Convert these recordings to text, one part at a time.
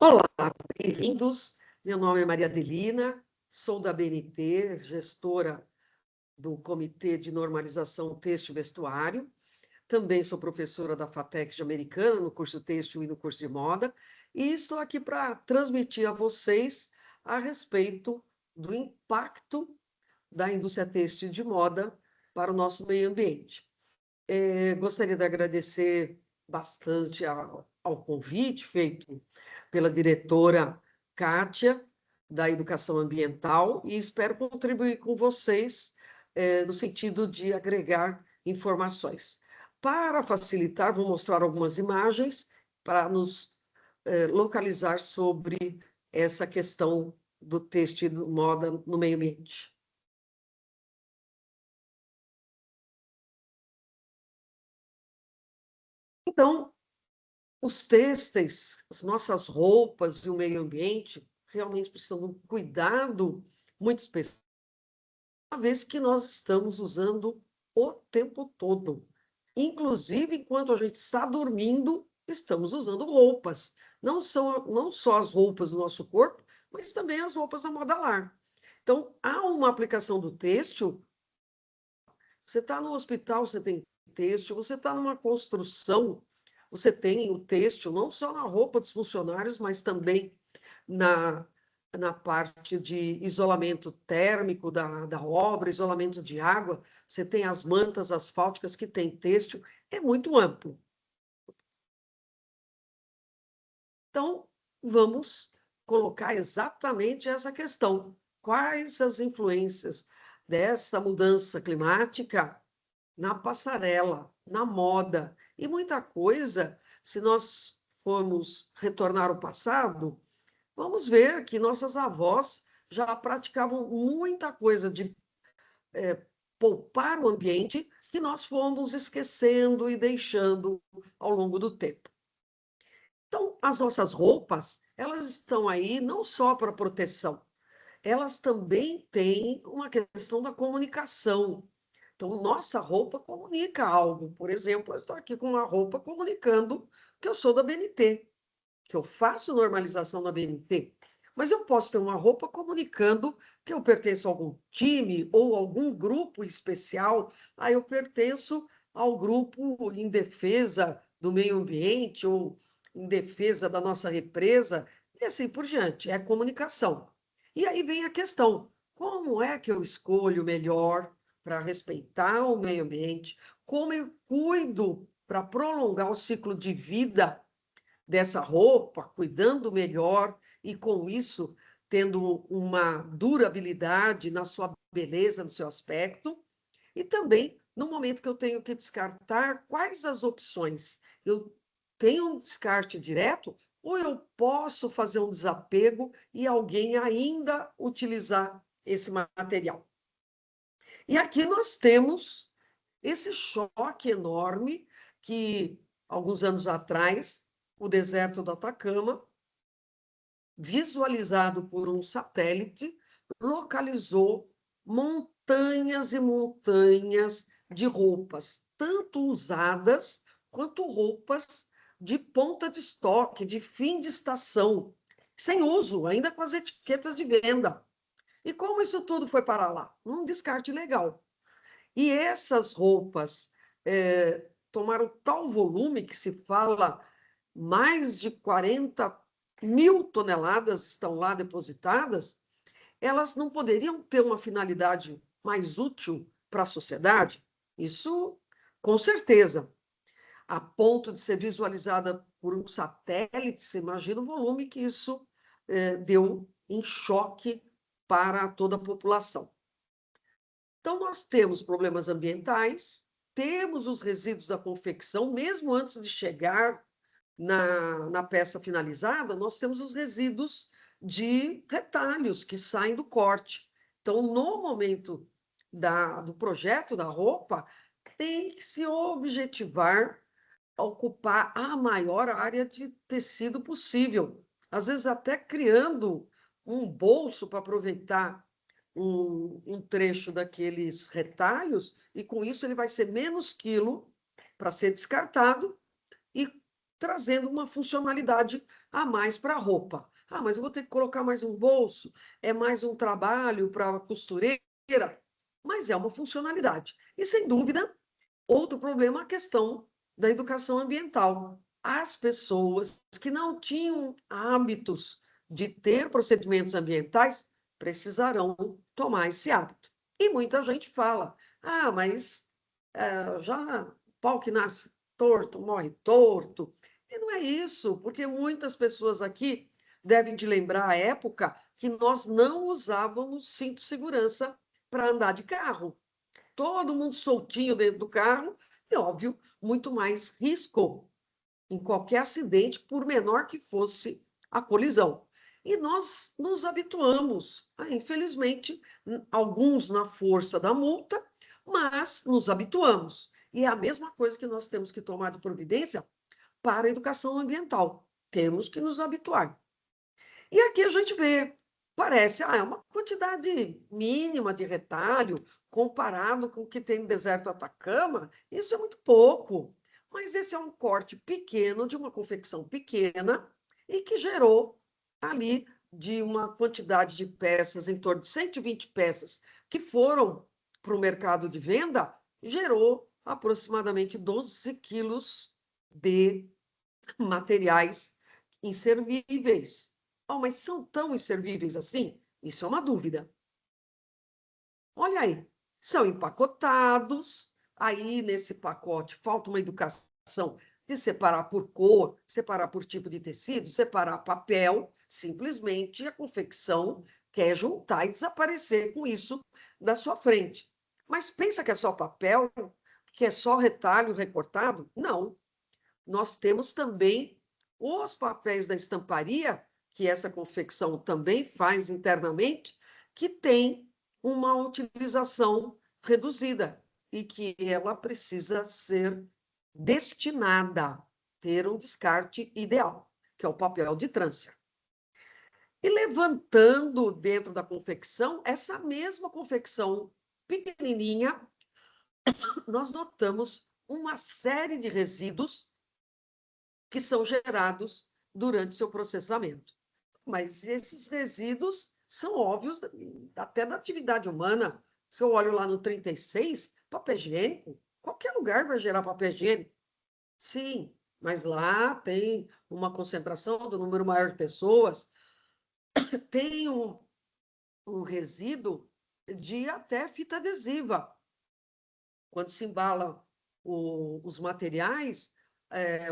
Olá, bem-vindos. Meu nome é Maria Adelina, sou da BNT, gestora do Comitê de Normalização Têxtil e Vestuário. Também sou professora da FATEC de Americana, no curso Têxtil e no curso de Moda, e estou aqui para transmitir a vocês a respeito do impacto da indústria têxtil de moda para o nosso meio ambiente. Gostaria de agradecer bastante ao convite feito pela diretora Kátia, da Educação Ambiental, e espero contribuir com vocês no sentido de agregar informações. Para facilitar, vou mostrar algumas imagens para nos localizar sobre essa questão do têxtil e moda no meio ambiente. Então, os têxteis, as nossas roupas e o meio ambiente realmente precisam de um cuidado muito especial, uma vez que nós estamos usando o tempo todo. Inclusive, enquanto a gente está dormindo, estamos usando roupas. Não só as roupas do nosso corpo, mas também as roupas da moda lar. Então, há uma aplicação do têxtil. Você está no hospital, você tem têxtil, você está numa construção, você tem o têxtil, não só na roupa dos funcionários, mas também na, na parte de isolamento térmico da obra, isolamento de água, você tem as mantas asfálticas que tem têxtil, é muito amplo. Então, vamos colocar exatamente essa questão. Quais as influências dessa mudança climática na passarela, na moda, e muita coisa, se nós formos retornar ao passado, vamos ver que nossas avós já praticavam muita coisa de poupar o ambiente que nós fomos esquecendo e deixando ao longo do tempo. Então, as nossas roupas, elas estão aí não só para proteção, elas também têm uma questão da comunicação. Então, nossa roupa comunica algo. Por exemplo, eu estou aqui com uma roupa comunicando que eu sou da BNT, que eu faço normalização na BNT. Mas eu posso ter uma roupa comunicando que eu pertenço a algum time ou algum grupo especial. Ah, eu pertenço ao grupo em defesa do meio ambiente ou em defesa da nossa represa, e assim por diante. É comunicação. E aí vem a questão: como é que eu escolho melhor para respeitar o meio ambiente? Como eu cuido para prolongar o ciclo de vida dessa roupa, cuidando melhor e, com isso, tendo uma durabilidade na sua beleza, no seu aspecto, e também no momento que eu tenho que descartar, quais as opções? Eu tenho um descarte direto ou eu posso fazer um desapego e alguém ainda utilizar esse material? E aqui nós temos esse choque enorme que, alguns anos atrás, o deserto do Atacama, visualizado por um satélite, localizou montanhas e montanhas de roupas, tanto usadas quanto roupas de ponta de estoque, de fim de estação, sem uso, ainda com as etiquetas de venda. E como isso tudo foi para lá? Um descarte legal. E essas roupas tomaram tal volume que se fala mais de 40.000 toneladas estão lá depositadas, elas não poderiam ter uma finalidade mais útil para a sociedade? Isso, com certeza. A ponto de ser visualizada por um satélite, você imagina o volume que isso deu em choque para toda a população. Então, nós temos problemas ambientais, temos os resíduos da confecção, mesmo antes de chegar na peça finalizada, nós temos os resíduos de retalhos que saem do corte. Então, no momento do projeto da roupa, tem que se objetivar a ocupar a maior área de tecido possível. Às vezes, até criando um bolso para aproveitar um trecho daqueles retalhos, e com isso ele vai ser menos quilo para ser descartado, e trazendo uma funcionalidade a mais para a roupa. Ah, mas eu vou ter que colocar mais um bolso, é mais um trabalho para a costureira, mas é uma funcionalidade. E, sem dúvida, outro problema é a questão da educação ambiental. As pessoas que não tinham hábitos de ter procedimentos ambientais precisarão tomar esse hábito. E muita gente fala: ah, mas já pau que nasce torto, morre torto. E não é isso, porque muitas pessoas aqui devem te lembrar a época que nós não usávamos cinto de segurança para andar de carro. Todo mundo soltinho dentro do carro, e óbvio, muito mais risco em qualquer acidente, por menor que fosse a colisão. E nós nos habituamos, infelizmente, alguns na força da multa, mas nos habituamos. E é a mesma coisa que nós temos que tomar de providência para a educação ambiental. Temos que nos habituar. E aqui a gente vê, parece, é uma quantidade mínima de retalho comparado com o que tem no deserto do Atacama, isso é muito pouco. Mas esse é um corte pequeno, de uma confecção pequena, e que gerou ali de uma quantidade de peças, em torno de 120 peças, que foram para o mercado de venda, gerou aproximadamente 12 quilos de materiais inservíveis. Oh, mas são tão inservíveis assim? Isso é uma dúvida. Olha aí, são empacotados, aí nesse pacote falta uma educação de separar por cor, separar por tipo de tecido, separar papel, simplesmente a confecção quer juntar e desaparecer com isso da sua frente. Mas pensa que é só papel, que é só retalho recortado? Não. Nós temos também os papéis da estamparia, que essa confecção também faz internamente, que tem uma utilização reduzida e que ela precisa ser destinada, ter um descarte ideal, que é o papel de transfer. E levantando dentro da confecção, essa mesma confecção pequenininha, nós notamos uma série de resíduos que são gerados durante seu processamento. Mas esses resíduos são óbvios até da atividade humana. Se eu olho lá no 36, papel higiênico, qualquer lugar vai gerar papel higiênico. Sim, mas lá tem uma concentração do número maior de pessoas, tem um resíduo de até fita adesiva. Quando se embala os materiais,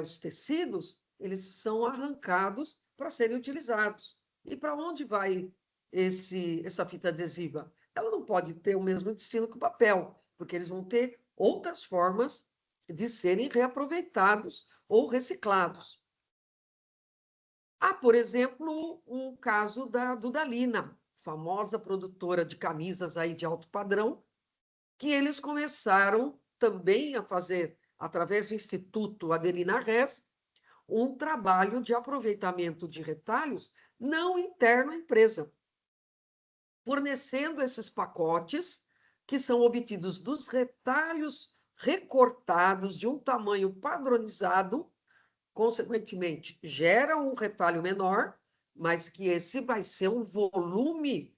os tecidos, eles são arrancados para serem utilizados. E para onde vai essa fita adesiva? Ela não pode ter o mesmo destino que o papel, porque eles vão ter outras formas de serem reaproveitados ou reciclados. Há, por exemplo, o caso da Dudalina, famosa produtora de camisas aí de alto padrão, que eles começaram também a fazer, através do Instituto Adelina Rez, um trabalho de aproveitamento de retalhos não interno à empresa, fornecendo esses pacotes que são obtidos dos retalhos recortados de um tamanho padronizado, consequentemente, gera um retalho menor, mas que esse vai ser um volume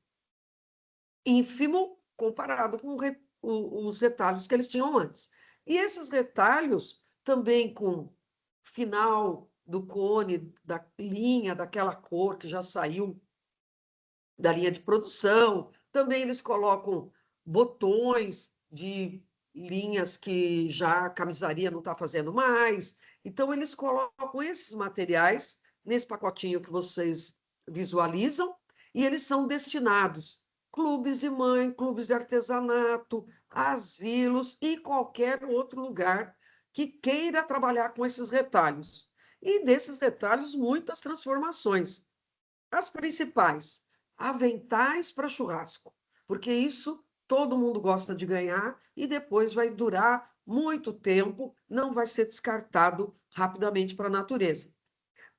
ínfimo comparado com os retalhos que eles tinham antes. E esses retalhos, também com final do cone, da linha, daquela cor que já saiu da linha de produção, também eles colocam botões de linhas que já a camisaria não está fazendo mais. Então, eles colocam esses materiais nesse pacotinho que vocês visualizam, e eles são destinados clubes de mãe, clubes de artesanato, asilos e qualquer outro lugar que queira trabalhar com esses retalhos. E desses retalhos, muitas transformações. As principais, aventais para churrasco, porque isso todo mundo gosta de ganhar e depois vai durar muito tempo, não vai ser descartado rapidamente para a natureza.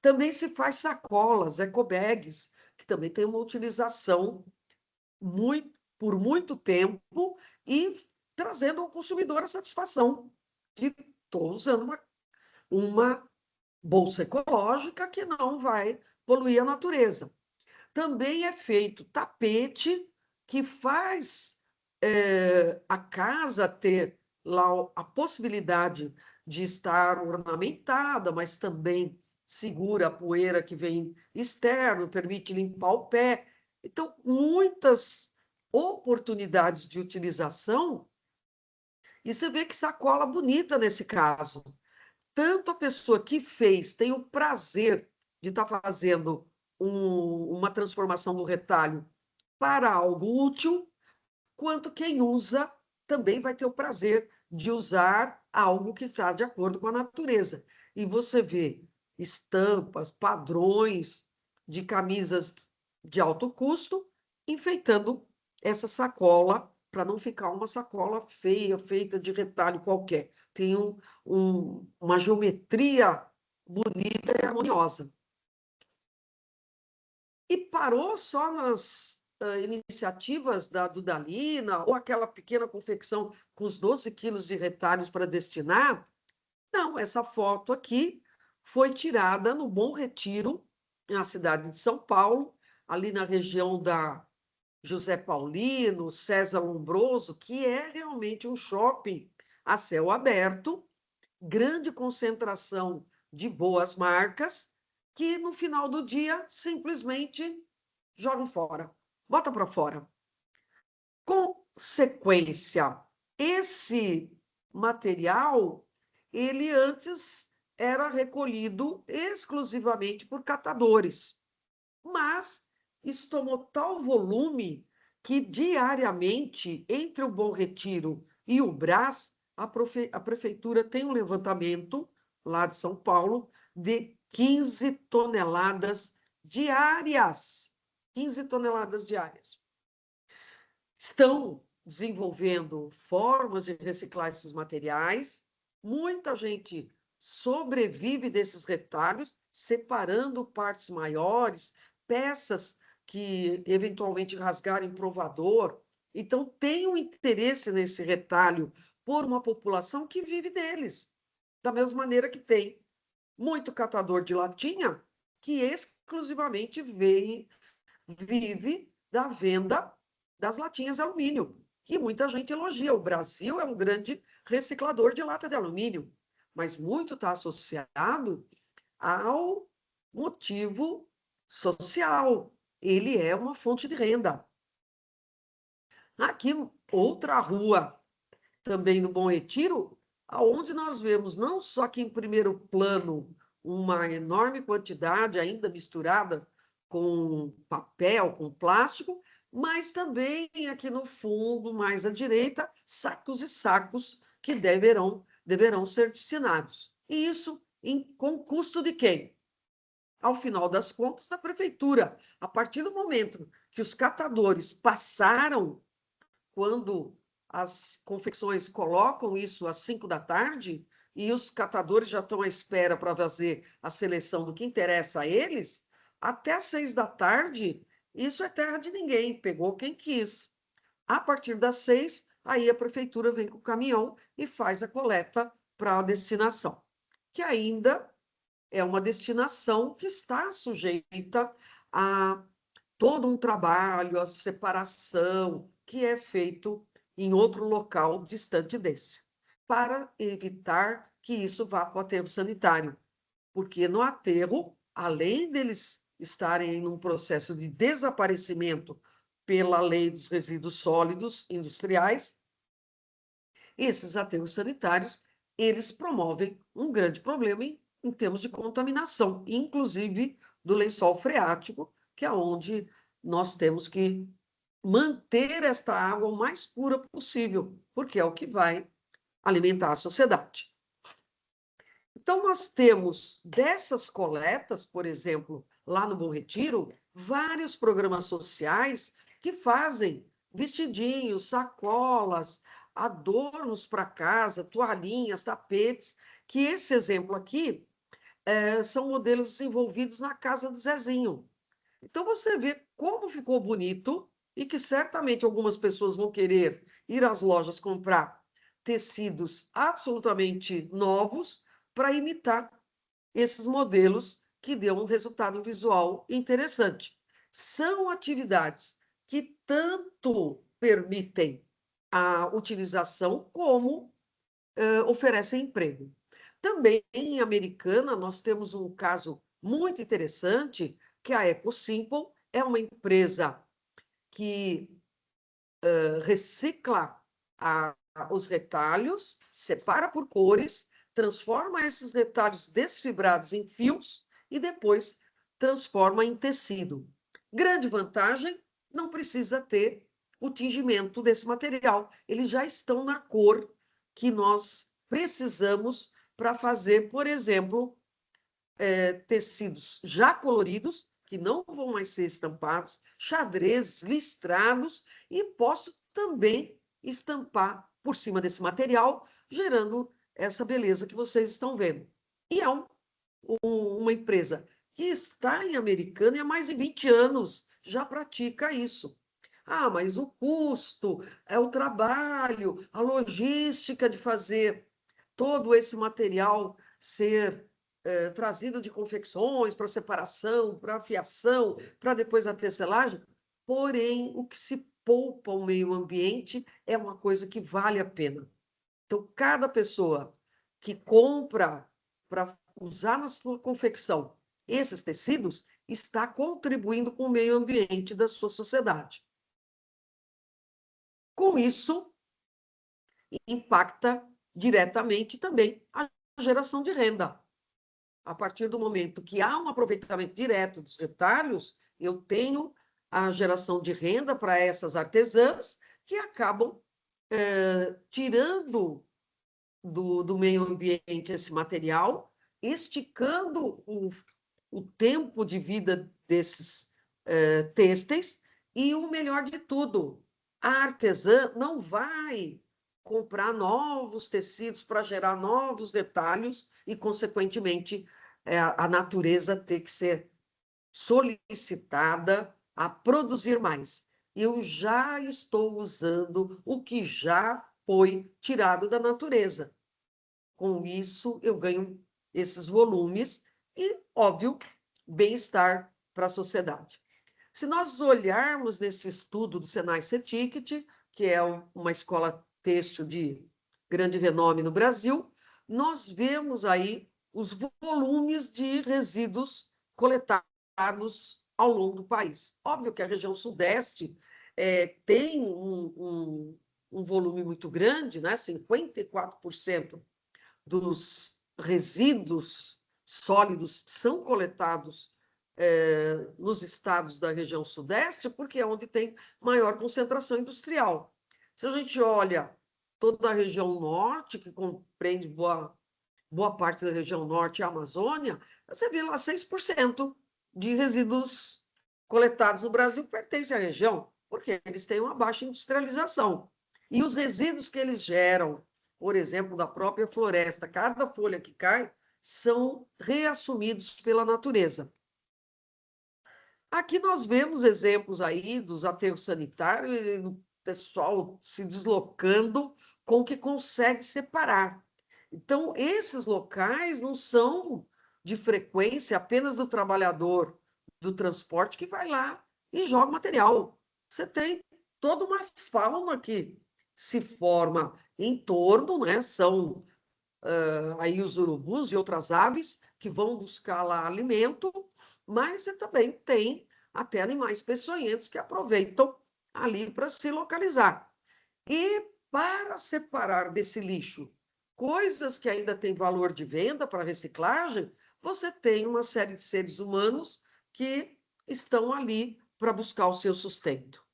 Também se faz sacolas, ecobags, que também tem uma utilização por muito tempo e trazendo ao consumidor a satisfação de estou usando uma bolsa ecológica que não vai poluir a natureza. Também é feito tapete que faz a casa ter lá a possibilidade de estar ornamentada, mas também segura a poeira que vem externo, permite limpar o pé. Então, muitas oportunidades de utilização, e você vê que sacola bonita nesse caso. Tanto a pessoa que fez tem o prazer de estar fazendo uma transformação do retalho para algo útil, quanto quem usa também vai ter o prazer de usar algo que está de acordo com a natureza. E você vê estampas, padrões de camisas de alto custo, enfeitando essa sacola, para não ficar uma sacola feia, feita de retalho qualquer. Tem uma geometria bonita e harmoniosa. E parou só nas iniciativas da Dudalina, ou aquela pequena confecção com os 12 quilos de retalhos para destinar? Não, essa foto aqui foi tirada no Bom Retiro, na cidade de São Paulo, ali na região da José Paulino, César Lombroso, que é realmente um shopping a céu aberto, grande concentração de boas marcas, que no final do dia simplesmente jogam fora, bota para fora. Consequência, esse material, ele antes era recolhido exclusivamente por catadores, mas isso tomou tal volume que diariamente, entre o Bom Retiro e o Brás, a prefeitura tem um levantamento, lá de São Paulo, de 15 toneladas diárias. 15 toneladas diárias. Estão desenvolvendo formas de reciclar esses materiais. Muita gente sobrevive desses retalhos, separando partes maiores, peças que eventualmente rasgarem provador. Então, tem um interesse nesse retalho por uma população que vive deles. Da mesma maneira que tem muito catador de latinha que exclusivamente vive da venda das latinhas de alumínio, que muita gente elogia. O Brasil é um grande reciclador de lata de alumínio, mas muito está associado ao motivo social. Ele é uma fonte de renda. Aqui, outra rua, também no Bom Retiro, aonde nós vemos não só que, em primeiro plano, uma enorme quantidade ainda misturada com papel, com plástico, mas também aqui no fundo, mais à direita, sacos e sacos que deverão ser destinados. E isso com custo de quem? Ao final das contas, da prefeitura. A partir do momento que os catadores passaram, quando as confecções colocam isso às 5 da tarde e os catadores já estão à espera para fazer a seleção do que interessa a eles, até às 6 da tarde, isso é terra de ninguém, pegou quem quis. A partir das 6, aí a prefeitura vem com o caminhão e faz a coleta para a destinação, que ainda é uma destinação que está sujeita a todo um trabalho, a separação que é feito em outro local distante desse, para evitar que isso vá para o aterro sanitário. Porque no aterro, além deles estarem em um processo de desaparecimento pela lei dos resíduos sólidos industriais, esses aterros sanitários, eles promovem um grande problema em termos de contaminação, inclusive do lençol freático, que é onde nós temos que manter esta água o mais pura possível, porque é o que vai alimentar a sociedade. Então, nós temos dessas coletas, por exemplo, lá no Bom Retiro, vários programas sociais que fazem vestidinhos, sacolas, adornos para casa, toalhinhas, tapetes, que esse exemplo aqui são modelos desenvolvidos na casa do Zezinho. Então, você vê como ficou bonito e que certamente algumas pessoas vão querer ir às lojas comprar tecidos absolutamente novos para imitar. esses modelos que dão um resultado visual interessante. São atividades que tanto permitem a utilização como oferecem emprego. Também em Americana, nós temos um caso muito interessante, que a EcoSimple é uma empresa que recicla os retalhos, separa por cores, transforma esses retalhos desfibrados em fios e depois transforma em tecido. Grande vantagem, não precisa ter o tingimento desse material. Eles já estão na cor que nós precisamos para fazer, por exemplo, tecidos já coloridos, que não vão mais ser estampados, xadrezes, listrados, e posso também estampar por cima desse material, gerando essa beleza que vocês estão vendo. E é uma empresa que está em Americana e há mais de 20 anos já pratica isso. Ah, mas o custo, é o trabalho, a logística de fazer todo esse material ser trazido de confecções para separação, para afiação, para depois a tecelagem. Porém, o que se poupa ao meio ambiente é uma coisa que vale a pena. Então, cada pessoa que compra para usar na sua confecção esses tecidos está contribuindo com o meio ambiente da sua sociedade. Com isso, impacta diretamente também a geração de renda. A partir do momento que há um aproveitamento direto dos retalhos, eu tenho a geração de renda para essas artesãs que acabam tirando do meio ambiente esse material, esticando o tempo de vida desses têxteis, e o melhor de tudo, a artesã não vai comprar novos tecidos para gerar novos detalhes e, consequentemente, a natureza ter que ser solicitada a produzir mais. Eu já estou usando o que já foi tirado da natureza. Com isso, eu ganho esses volumes e, óbvio, bem-estar para a sociedade. Se nós olharmos nesse estudo do Senai CETICT, que é uma escola têxtil de grande renome no Brasil, nós vemos aí os volumes de resíduos coletados ao longo do país. Óbvio que a região sudeste tem um volume muito grande, né? 54% dos resíduos sólidos são coletados nos estados da região sudeste, porque é onde tem maior concentração industrial. Se a gente olha toda a região norte, que compreende boa parte da região norte e a Amazônia, você vê lá 6% de resíduos coletados no Brasil pertencem à região, porque eles têm uma baixa industrialização. E os resíduos que eles geram, por exemplo, da própria floresta, cada folha que cai, são reassumidos pela natureza. Aqui nós vemos exemplos aí dos aterros sanitários e do pessoal se deslocando com o que consegue separar. Então, esses locais não são de frequência apenas do trabalhador do transporte que vai lá e joga material. Você tem toda uma fauna que se forma em torno, né? São aí os urubus e outras aves que vão buscar lá alimento, mas você também tem até animais peçonhentos que aproveitam ali para se localizar. E para separar desse lixo coisas que ainda têm valor de venda para reciclagem, você tem uma série de seres humanos que estão ali para buscar o seu sustento.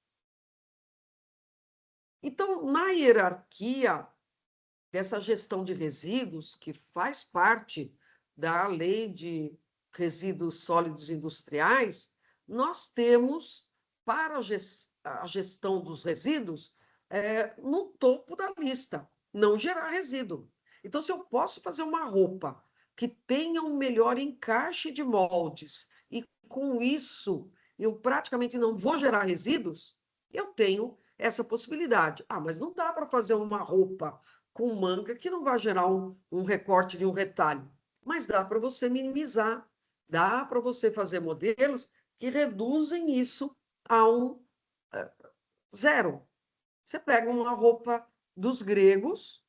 Então, na hierarquia dessa gestão de resíduos, que faz parte da Lei de Resíduos Sólidos Industriais, nós temos, para a gestão dos resíduos, no topo da lista, não gerar resíduo. Então, se eu posso fazer uma roupa que tenha um melhor encaixe de moldes, e com isso eu praticamente não vou gerar resíduos, eu tenho essa possibilidade. Ah, mas não dá para fazer uma roupa com manga que não vai gerar um recorte de um retalho. mas dá para você minimizar, dá para você fazer modelos que reduzem isso a um zero. Você pega uma roupa dos gregos,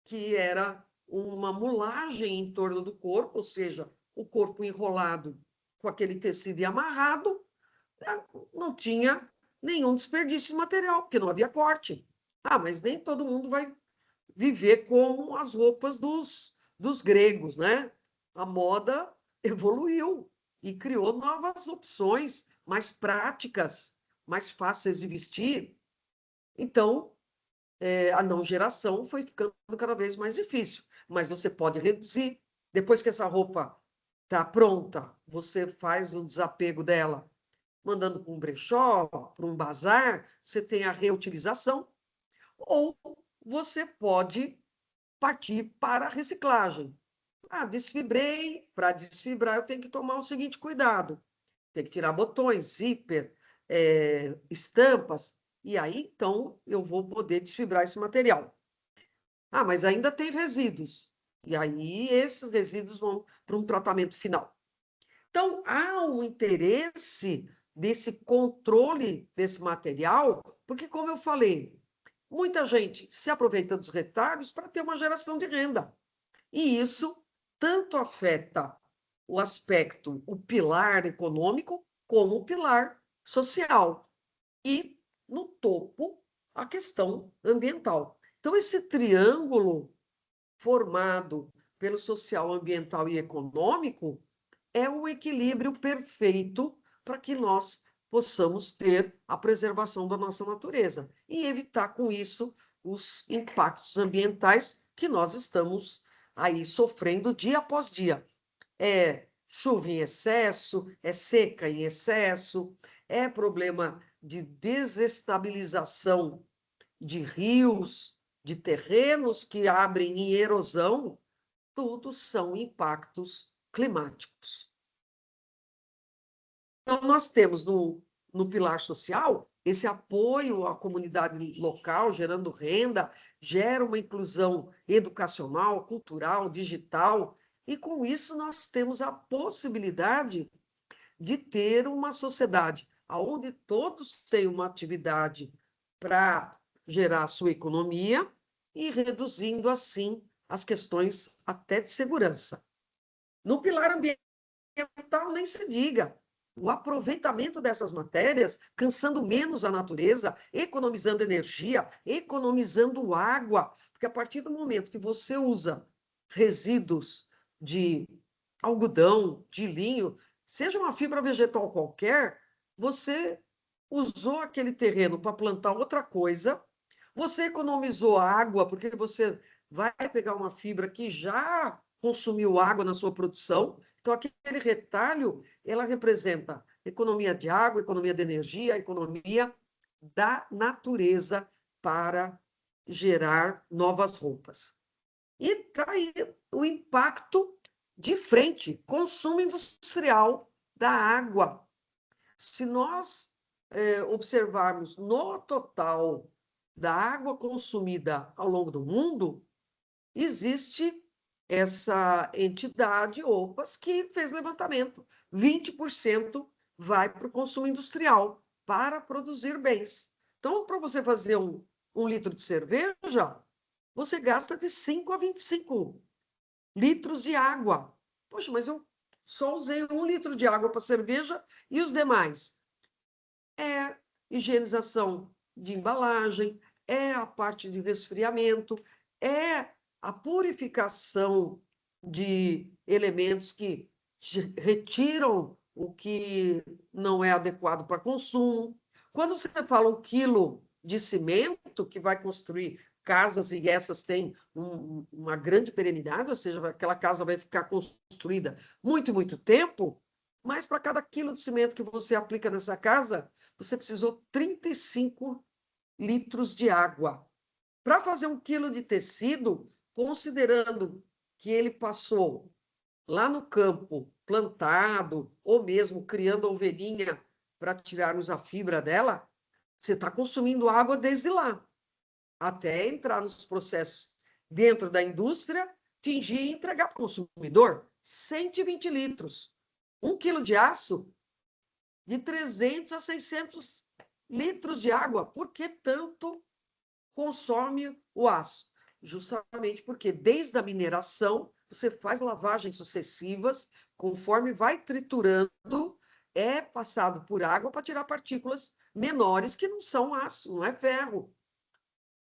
que era uma mulagem em torno do corpo, ou seja, o corpo enrolado com aquele tecido e amarrado, não tinha nenhum desperdício de material, porque não havia corte. Ah, mas nem todo mundo vai viver como as roupas dos gregos, né? A moda evoluiu e criou novas opções, mais práticas, mais fáceis de vestir. Então, a não geração foi ficando cada vez mais difícil. Mas você pode reduzir. Depois que essa roupa está pronta, você faz o desapego dela, mandando para um brechó, para um bazar, você tem a reutilização, ou você pode partir para a reciclagem. Ah, desfibrei. Para desfibrar, eu tenho que tomar o seguinte cuidado: tem que tirar botões, zíper, estampas, e aí, então, eu vou poder desfibrar esse material. Ah, mas ainda tem resíduos. E aí, esses resíduos vão para um tratamento final. Então, há um interesse desse controle desse material, porque, como eu falei, muita gente se aproveita dos retalhos para ter uma geração de renda. E isso tanto afeta o aspecto, o pilar econômico, como o pilar social. E, no topo, a questão ambiental. Então, esse triângulo formado pelo social, ambiental e econômico é o equilíbrio perfeito para que nós possamos ter a preservação da nossa natureza e evitar com isso os impactos ambientais que nós estamos aí sofrendo dia após dia. É chuva em excesso, é seca em excesso, é problema de desestabilização de rios, de terrenos que abrem em erosão, tudo são impactos climáticos. Então, nós temos no pilar social esse apoio à comunidade local, gerando renda, gera uma inclusão educacional, cultural, digital, e com isso nós temos a possibilidade de ter uma sociedade onde todos têm uma atividade para gerar a sua economia e reduzindo, assim, as questões até de segurança. No pilar ambiental, nem se diga. O aproveitamento dessas matérias, cansando menos a natureza, economizando energia, economizando água, porque a partir do momento que você usa resíduos de algodão, de linho, seja uma fibra vegetal qualquer, você usou aquele terreno para plantar outra coisa, você economizou água, porque você vai pegar uma fibra que já consumiu água na sua produção. Então, aquele retalho, ela representa economia de água, economia de energia, economia da natureza para gerar novas roupas. E está aí o impacto de frente, consumo industrial da água. Se nós observarmos no total da água consumida ao longo do mundo, existe essa entidade, OPAS, que fez levantamento. 20% vai para o consumo industrial, para produzir bens. Então, para você fazer um litro de cerveja, você gasta de 5 a 25 litros de água. Poxa, mas eu só usei 1 litro de água para cerveja e os demais? É higienização de embalagem, é a parte de resfriamento, é a purificação de elementos que retiram o que não é adequado para consumo. Quando você fala 1 quilo de cimento que vai construir casas, e essas têm uma grande perenidade, ou seja, aquela casa vai ficar construída muito, muito tempo, mas para cada quilo de cimento que você aplica nessa casa, você precisou 35 litros de água. Para fazer 1 quilo de tecido, considerando que ele passou lá no campo, plantado, ou mesmo criando a ovelhinha para tirarmos a fibra dela, você está consumindo água desde lá, até entrar nos processos dentro da indústria atingir e entregar para o consumidor 120 litros. 1 quilo de aço de 300 a 600 litros de água. Por que tanto consome o aço? Justamente porque desde a mineração você faz lavagens sucessivas, conforme vai triturando, é passado por água para tirar partículas menores que não são aço, não é ferro.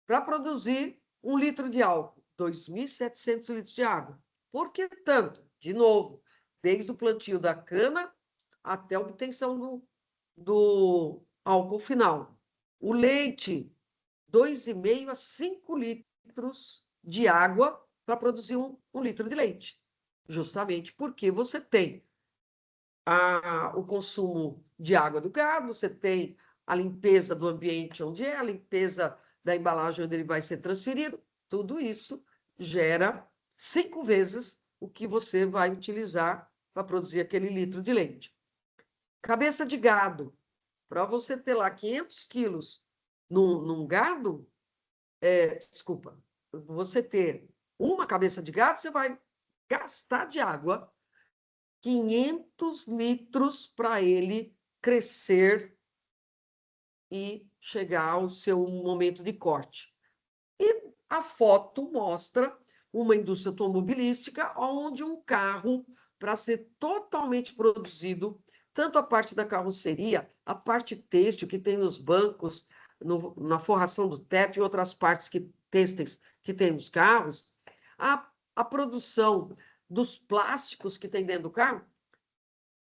Para produzir 1 litro de álcool, 2.700 litros de água. Por que tanto? De novo, desde o plantio da cana até a obtenção do álcool final. O leite, 2,5 a 5 litros de água para produzir 1 litro de leite. Justamente porque você tem o consumo de água do gado, você tem a limpeza do ambiente onde é, a limpeza da embalagem onde ele vai ser transferido. Tudo isso gera 5 vezes o que você vai utilizar para produzir aquele litro de leite. Cabeça de gado. Para você ter lá 500 quilos num gado, desculpa, você ter uma cabeça de gado, você vai gastar de água 500 litros para ele crescer e chegar ao seu momento de corte. E a foto mostra uma indústria automobilística onde um carro, para ser totalmente produzido, tanto a parte da carroceria, a parte têxtil que tem nos bancos, na forração do teto e outras partes têxteis que tem nos carros, a produção dos plásticos que tem dentro do carro,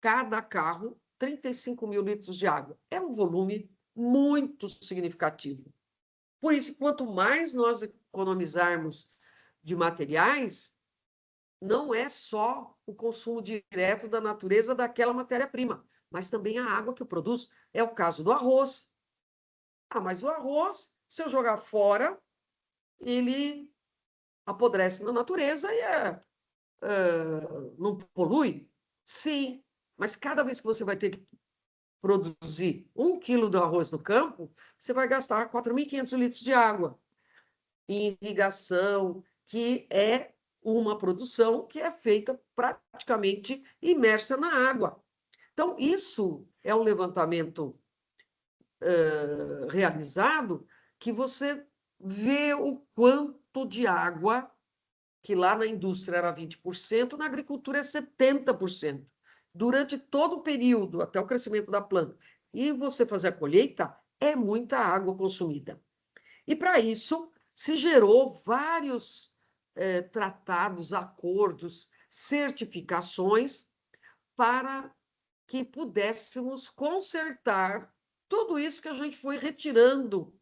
cada carro, 35 mil litros de água. É um volume muito significativo. Por isso, quanto mais nós economizarmos de materiais, não é só o consumo direto da natureza daquela matéria-prima, mas também a água que eu produzo. É o caso do arroz. Mas o arroz, se eu jogar fora, ele apodrece na natureza e não polui? Sim, mas cada vez que você vai ter que produzir 1 quilo de arroz no campo, você vai gastar 4.500 litros de água em irrigação, que é uma produção que é feita praticamente imersa na água. Então, isso é um levantamento realizado que você vê o quanto de água, que lá na indústria era 20%, na agricultura é 70%. Durante todo o período, até o crescimento da planta. E você fazer a colheita, é muita água consumida. E para isso se gerou vários tratados, acordos, certificações para que pudéssemos consertar tudo isso que a gente foi retirando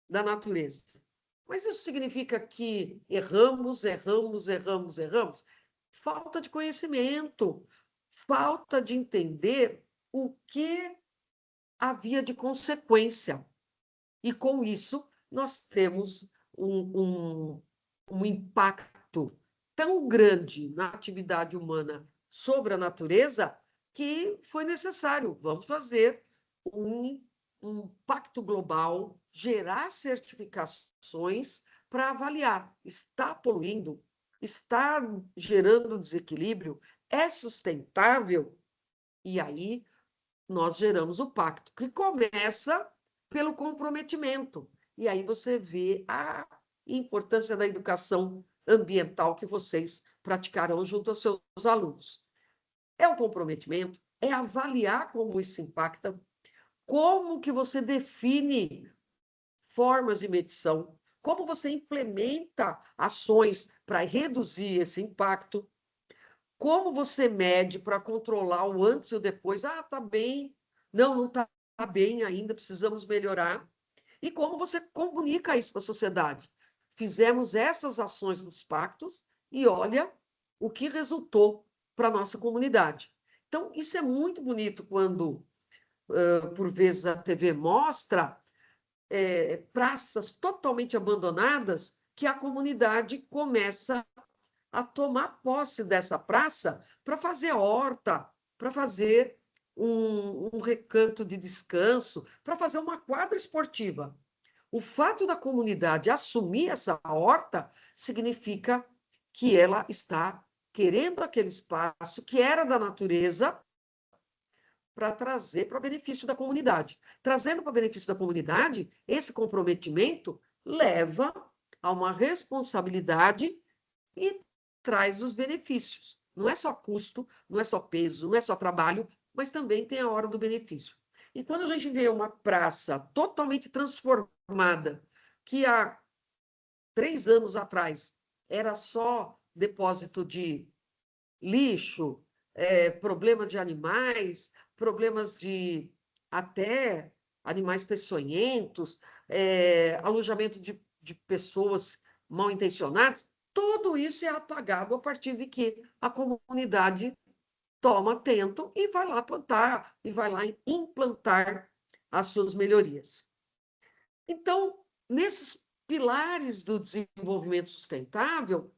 da natureza. Mas isso significa que erramos, erramos, erramos, erramos? Falta de conhecimento, falta de entender o que havia de consequência. E, com isso, nós temos um impacto tão grande na atividade humana sobre a natureza que foi necessário. Vamos fazer um pacto global, gerar certificações para avaliar. Está poluindo? Está gerando desequilíbrio? É sustentável? E aí nós geramos o pacto, que começa pelo comprometimento. E aí você vê a importância da educação ambiental que vocês praticarão junto aos seus alunos. É o comprometimento, é avaliar como isso impacta, como que você define formas de medição, como você implementa ações para reduzir esse impacto, como você mede para controlar o antes e o depois. Está bem, não está bem ainda, precisamos melhorar. E como você comunica isso para a sociedade. Fizemos essas ações nos pactos e olha o que resultou para a nossa comunidade. Então, isso é muito bonito quando, por vezes, a TV mostra praças totalmente abandonadas que a comunidade começa a tomar posse dessa praça para fazer horta, para fazer um recanto de descanso, para fazer uma quadra esportiva. O fato da comunidade assumir essa horta significa que ela está querendo aquele espaço que era da natureza para trazer para benefício da comunidade. Trazendo para benefício da comunidade, esse comprometimento leva a uma responsabilidade e traz os benefícios. Não é só custo, não é só peso, não é só trabalho, mas também tem a hora do benefício. E quando a gente vê uma praça totalmente transformada, que há 3 anos atrás era só depósito de lixo, problemas de animais, problemas de até animais peçonhentos, alojamento de pessoas mal intencionadas, tudo isso é apagado a partir de que a comunidade toma atento e vai lá plantar, e vai lá implantar as suas melhorias. Então, nesses pilares do desenvolvimento sustentável,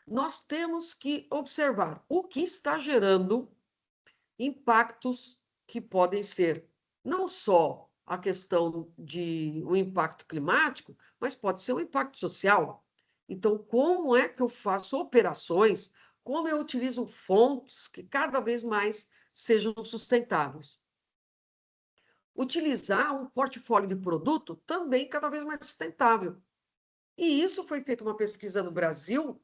nós temos que observar o que está gerando impactos que podem ser não só a questão de um impacto climático, mas pode ser um impacto social. Então, como é que eu faço operações, como eu utilizo fontes que cada vez mais sejam sustentáveis? Utilizar um portfólio de produto também cada vez mais sustentável. E isso foi feita uma pesquisa no Brasil,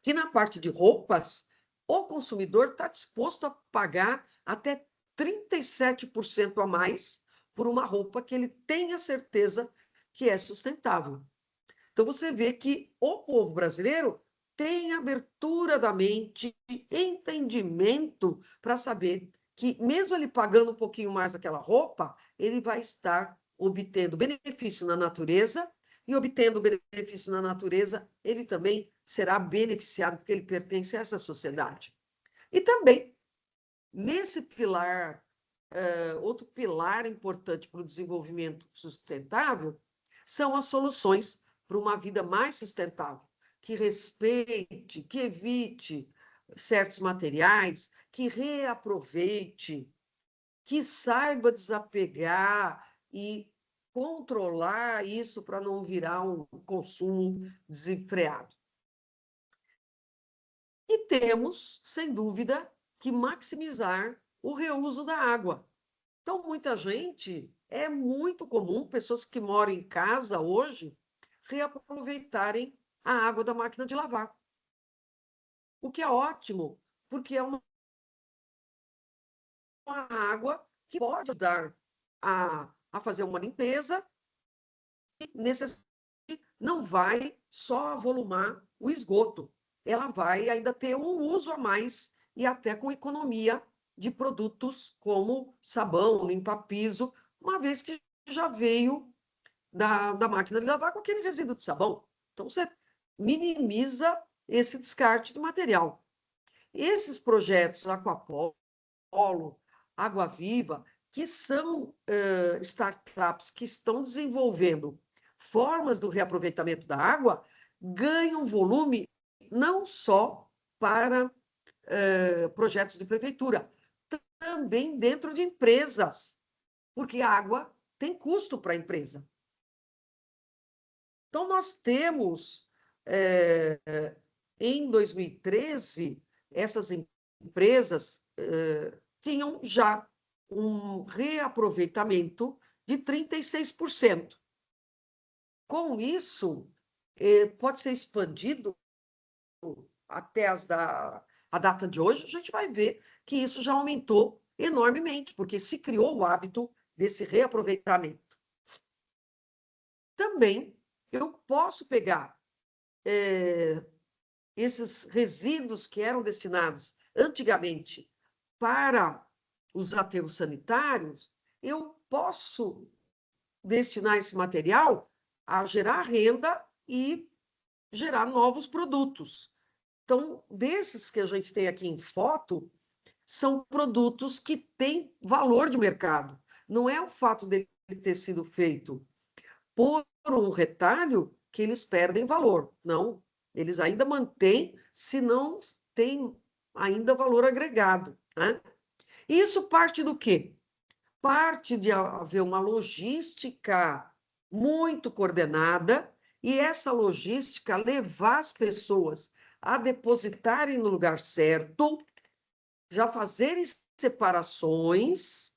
que na parte de roupas, o consumidor está disposto a pagar até 37% a mais por uma roupa que ele tenha certeza que é sustentável. Então, você vê que o povo brasileiro tem abertura da mente, entendimento para saber que, mesmo ele pagando um pouquinho mais daquela roupa, ele vai estar obtendo benefício na natureza, e obtendo benefício na natureza, ele também será beneficiado, porque ele pertence a essa sociedade. E também, nesse pilar, outro pilar importante para o desenvolvimento sustentável são as soluções para uma vida mais sustentável, que respeite, que evite certos materiais, que reaproveite, que saiba desapegar e controlar isso para não virar um consumo desenfreado. E temos, sem dúvida, que maximizar o reuso da água. Então, muita gente, é muito comum, pessoas que moram em casa hoje, reaproveitarem a água da máquina de lavar. O que é ótimo, porque é uma água que pode ajudar a fazer uma limpeza e não vai só volumar o esgoto. Ela vai ainda ter um uso a mais e até com economia de produtos como sabão, limpa-piso, uma vez que já veio da máquina de lavar com aquele resíduo de sabão. Então, você minimiza esse descarte de material. Esses projetos Aquapolo, Água Viva, que são startups que estão desenvolvendo formas do reaproveitamento da água, ganham volume não só para projetos de prefeitura, também dentro de empresas, porque a água tem custo para a empresa. Então, nós temos, em 2013, essas empresas tinham já um reaproveitamento de 36%. Com isso, pode ser expandido até a data de hoje, a gente vai ver que isso já aumentou enormemente, porque se criou o hábito desse reaproveitamento. Também eu posso pegar esses resíduos que eram destinados antigamente para os aterros sanitários, eu posso destinar esse material a gerar renda e gerar novos produtos. Então, desses que a gente tem aqui em foto, são produtos que têm valor de mercado. Não é o fato dele ter sido feito por um retalho que eles perdem valor. Não, eles ainda mantêm, se não tem ainda valor agregado. Né? Isso parte do quê? Parte de haver uma logística muito coordenada E essa logística levar as pessoas a depositarem no lugar certo, já fazerem separações,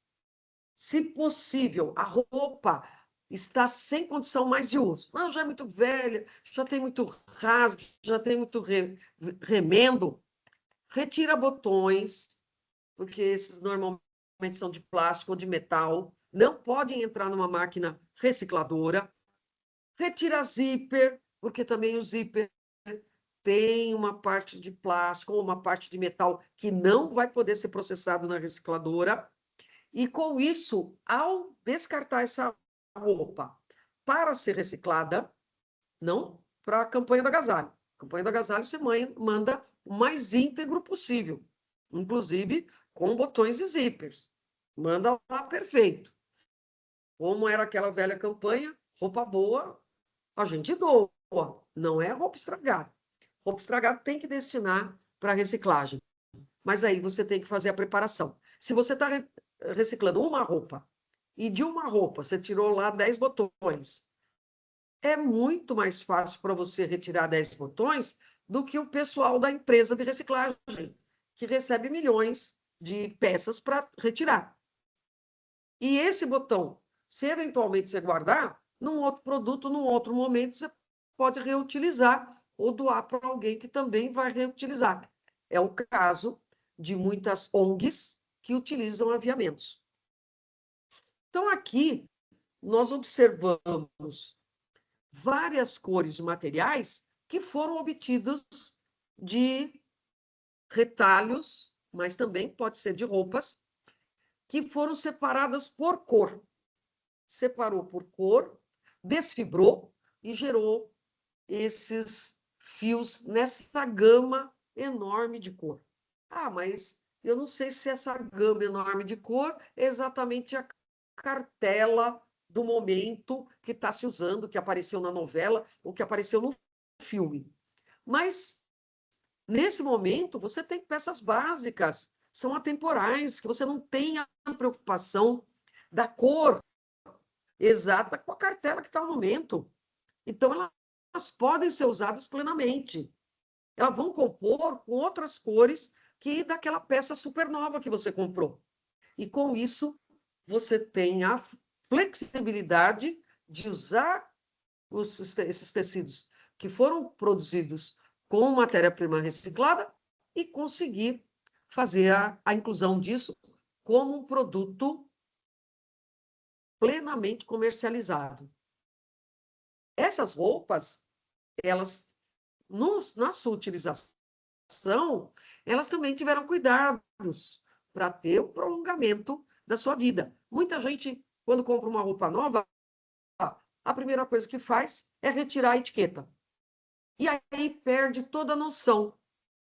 se possível, a roupa está sem condição mais de uso. Não, já é muito velha, já tem muito rasgo, já tem muito remendo. Retira botões, porque esses normalmente são de plástico ou de metal, não podem entrar numa máquina recicladora. Retira zíper, porque também o zíper tem uma parte de plástico ou uma parte de metal que não vai poder ser processado na recicladora. E, com isso, ao descartar essa roupa para ser reciclada, não para a campanha do agasalho. A campanha do agasalho você manda o mais íntegro possível, inclusive com botões e zippers. Manda lá perfeito. Como era aquela velha campanha, roupa boa, a gente doa, não é roupa estragada. Roupa estragada tem que destinar para reciclagem. Mas aí você tem que fazer a preparação. Se você está reciclando uma roupa e de uma roupa você tirou lá 10 botões, é muito mais fácil para você retirar 10 botões do que o pessoal da empresa de reciclagem, que recebe milhões de peças para retirar. E esse botão, se eventualmente você guardar, num outro produto, num outro momento, você pode reutilizar ou doar para alguém que também vai reutilizar. É o caso de muitas ONGs que utilizam aviamentos. Então, aqui, nós observamos várias cores de materiais que foram obtidos de retalhos, mas também pode ser de roupas, que foram separadas por cor. Separou por cor, desfibrou e gerou esses fios nessa gama enorme de cor. Ah, mas eu não sei se essa gama enorme de cor é exatamente a cartela do momento que está se usando, que apareceu na novela ou que apareceu no filme. Mas, nesse momento, você tem peças básicas, são atemporais, que você não tem a preocupação da cor exata com a cartela que está no momento. Então, elas podem ser usadas plenamente. Elas vão compor com outras cores que daquela peça super nova que você comprou. E, com isso, você tem a flexibilidade de usar esses tecidos que foram produzidos com matéria-prima reciclada e conseguir fazer a inclusão disso como um produto plenamente comercializado. Essas roupas, elas, na sua utilização, elas também tiveram cuidados para ter o prolongamento da sua vida. Muita gente, quando compra uma roupa nova, a primeira coisa que faz é retirar a etiqueta. E aí perde toda a noção.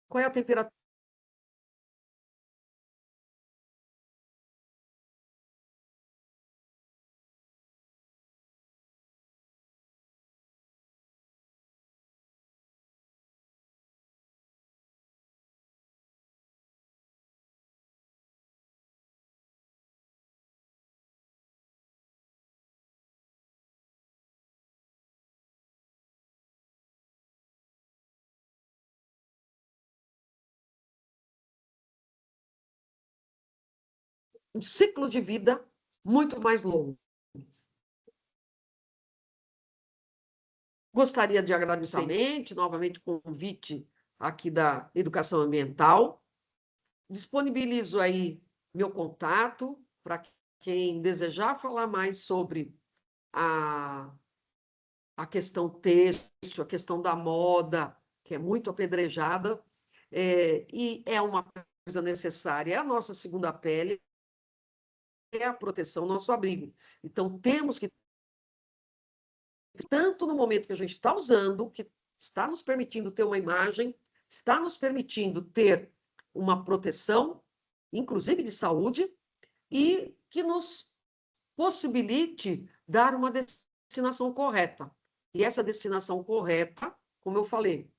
Qual é a temperatura? Um ciclo de vida muito mais longo. Gostaria de agradecer novamente o convite aqui da Educação Ambiental. Disponibilizo aí meu contato para quem desejar falar mais sobre a questão têxtil, a questão da moda, que é muito apedrejada, e é uma coisa necessária, é a nossa segunda pele, é a proteção, nosso abrigo. Então, temos que, tanto no momento que a gente está usando, que está nos permitindo ter uma imagem, está nos permitindo ter uma proteção, inclusive de saúde, e que nos possibilite dar uma destinação correta. E essa destinação correta, como eu falei,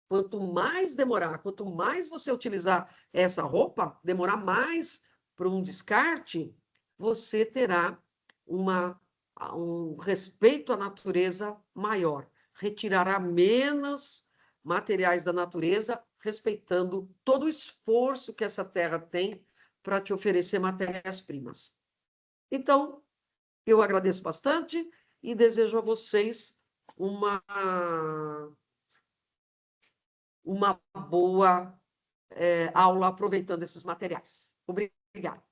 quanto mais demorar, quanto mais você utilizar essa roupa, demorar mais para um descarte, você terá uma um respeito à natureza maior, retirará menos materiais da natureza, respeitando todo o esforço que essa terra tem para te oferecer matérias-primas. Então, eu agradeço bastante e desejo a vocês uma boa aula aproveitando esses materiais. Obrigada.